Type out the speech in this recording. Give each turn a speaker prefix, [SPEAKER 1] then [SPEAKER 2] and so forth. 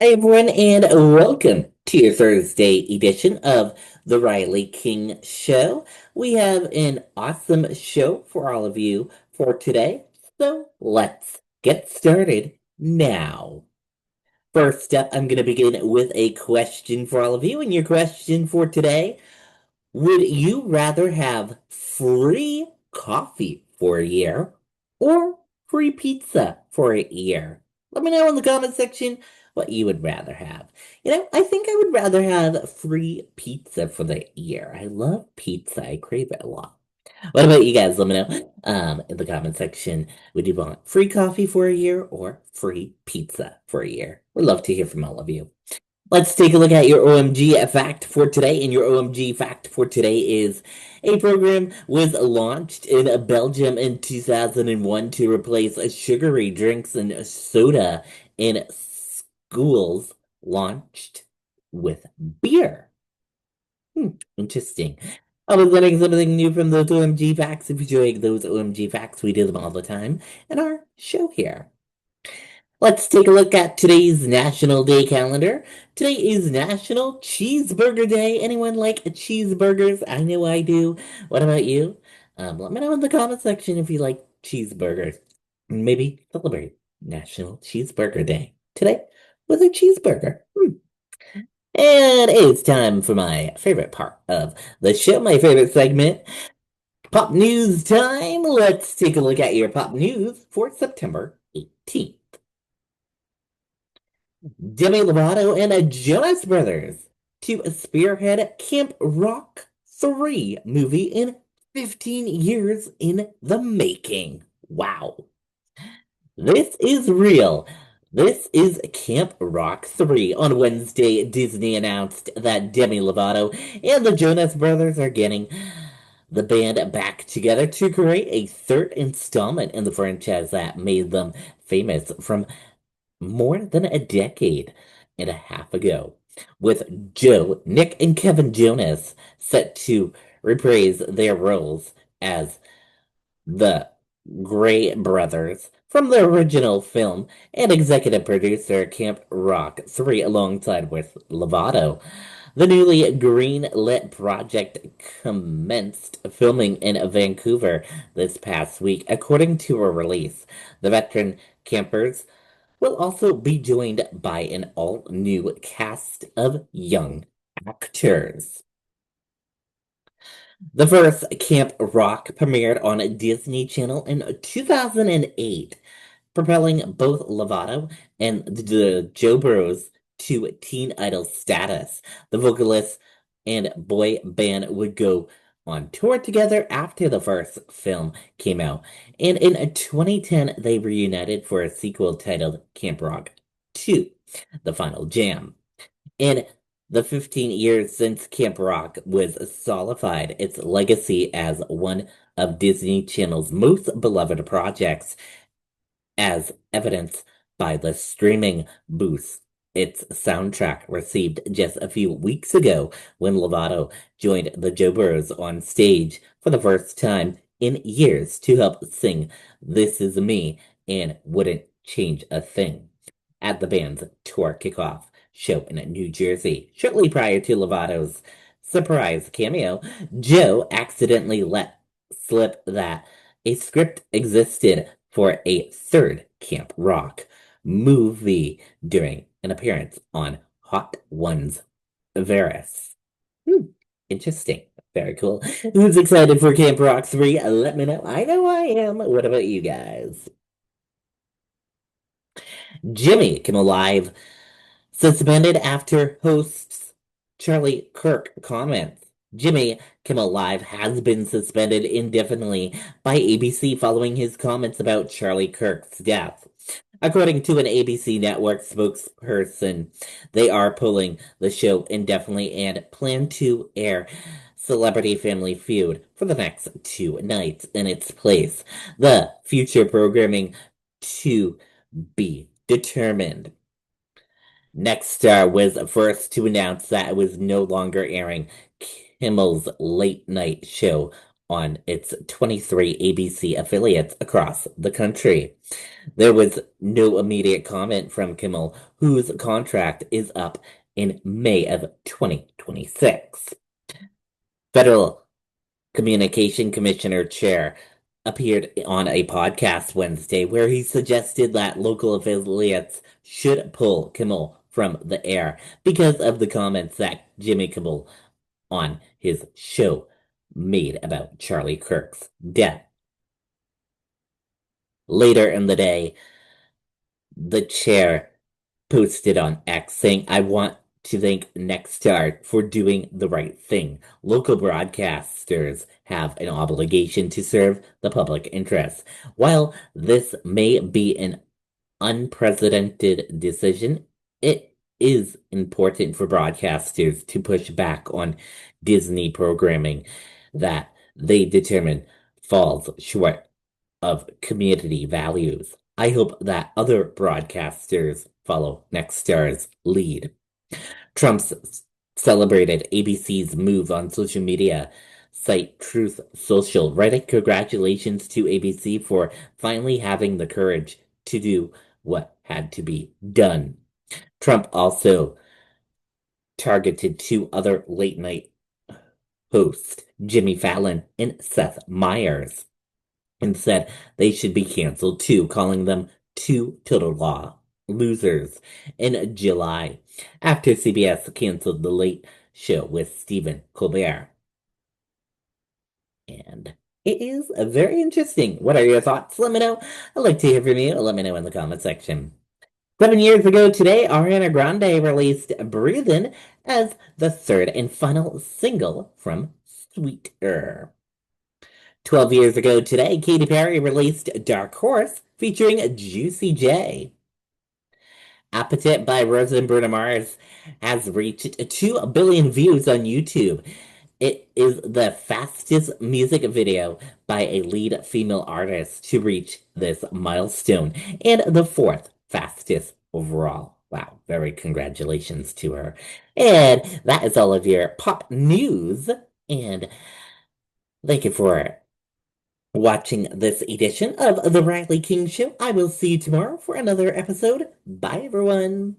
[SPEAKER 1] Hey everyone, and welcome to your Thursday edition of the Riley King Show. We have an awesome show for all of you for today, so let's get started now. First up, I'm going to begin with a question for all of you, and your question for today: would you rather have free coffee for a year or free pizza for a year? Let me know in the comment section what you would rather have. I think I would rather have free pizza for the year. I love pizza. I crave it a lot. What about you guys? Let me know in the comment section. Would you want free coffee for a year or free pizza for a year? We'd love to hear from all of you. Let's take a look at your OMG fact for today. And your OMG fact for today is a program was launched in Belgium in 2001 to replace sugary drinks and soda in schools launched with beer. Interesting. I was learning something new from those OMG facts. If you enjoy those OMG facts, we do them all the time in our show here. Let's take a look at today's National Day calendar. Today is National Cheeseburger Day. Anyone like cheeseburgers? I know I do. What about you? Let me know in the comment section if you like cheeseburgers. Maybe celebrate National Cheeseburger Day today with a cheeseburger. And it's time for my favorite part of the show, my favorite segment, Pop News Time. Let's take a look at your pop news for September 18th. Demi Lovato and the Jonas Brothers to spearhead Camp Rock 3 movie in 15 years in the making. Wow. This is real. This is Camp Rock 3. On Wednesday, Disney announced that Demi Lovato and the Jonas Brothers are getting the band back together to create a third installment in the franchise that made them famous from more than a decade and a half ago, with Joe, Nick, and Kevin Jonas set to reprise their roles as the Gray Brothers from the original film, and executive producer Camp Rock 3 alongside with Lovato. The newly green-lit project commenced filming in Vancouver this past week, according to a release. The veteran campers will also be joined by an all-new cast of young actors. The first Camp Rock premiered on Disney Channel in 2008, propelling both Lovato and the Joe Bros to teen idol status. The vocalists and boy band would go on tour together after the first film came out, and in 2010 they reunited for a sequel titled Camp Rock 2: The Final Jam. In the 15 years since Camp Rock was solidified its legacy as one of Disney Channel's most beloved projects, as evidenced by the streaming boost its soundtrack received just a few weeks ago when Lovato joined the Joe Bros on stage for the first time in years to help sing This Is Me and Wouldn't Change a Thing at the band's tour kickoff show in New Jersey. Shortly prior to Lovato's surprise cameo, Joe accidentally let slip that a script existed for a third Camp Rock movie during an appearance on Hot Ones Varus. Interesting. Very cool. Who's excited for Camp Rock 3? Let me know. I know I am. What about you guys? Jimmy Kimmel Live suspended after hosts Charlie Kirk comments. Jimmy Kimmel Live has been suspended indefinitely by ABC following his comments about Charlie Kirk's death. According to an ABC network spokesperson, they are pulling the show indefinitely and plan to air Celebrity Family Feud for the next 2 nights in its place. The future programming to be determined. Nextstar was first to announce that it was no longer airing Kimmel's late night show on its 23 ABC affiliates across the country. There was no immediate comment from Kimmel, whose contract is up in May of 2026. Federal Communication Commissioner Chair appeared on a podcast Wednesday where he suggested that local affiliates should pull Kimmel from the air because of the comments that Jimmy Kimmel on his show made about Charlie Kirk's death. Later in the day, the chair posted on X saying, I want to thank Nexstar for doing the right thing. Local broadcasters have an obligation to serve the public interest. While this may be an unprecedented decision, it is important for broadcasters to push back on Disney programming that they determine falls short of community values. I hope that other broadcasters follow Nexstar's lead. Trump's celebrated ABC's move on social media site Truth Social, writing congratulations to ABC for finally having the courage to do what had to be done. Trump also targeted two other late night hosts, Jimmy Fallon and Seth Meyers, and said they should be canceled too, calling them two total law losers in July after CBS canceled The Late Show with Stephen Colbert. And it is very interesting. What are your thoughts? Let me know. I'd like to hear from you. Let me know in the comment section. 7 years ago today, Ariana Grande released Breathin' as the third and final single from Sweeter. 12 years ago today, Katy Perry released Dark Horse featuring Juicy J. Appetite by Rosa and Bruno Mars has reached 2 billion views on YouTube. It is the fastest music video by a lead female artist to reach this milestone, and the fourth fastest overall. Wow, very congratulations to her. And that is all of your pop news, and thank you for watching this edition of The Riley King Show. I will see you tomorrow for another episode. Bye, everyone.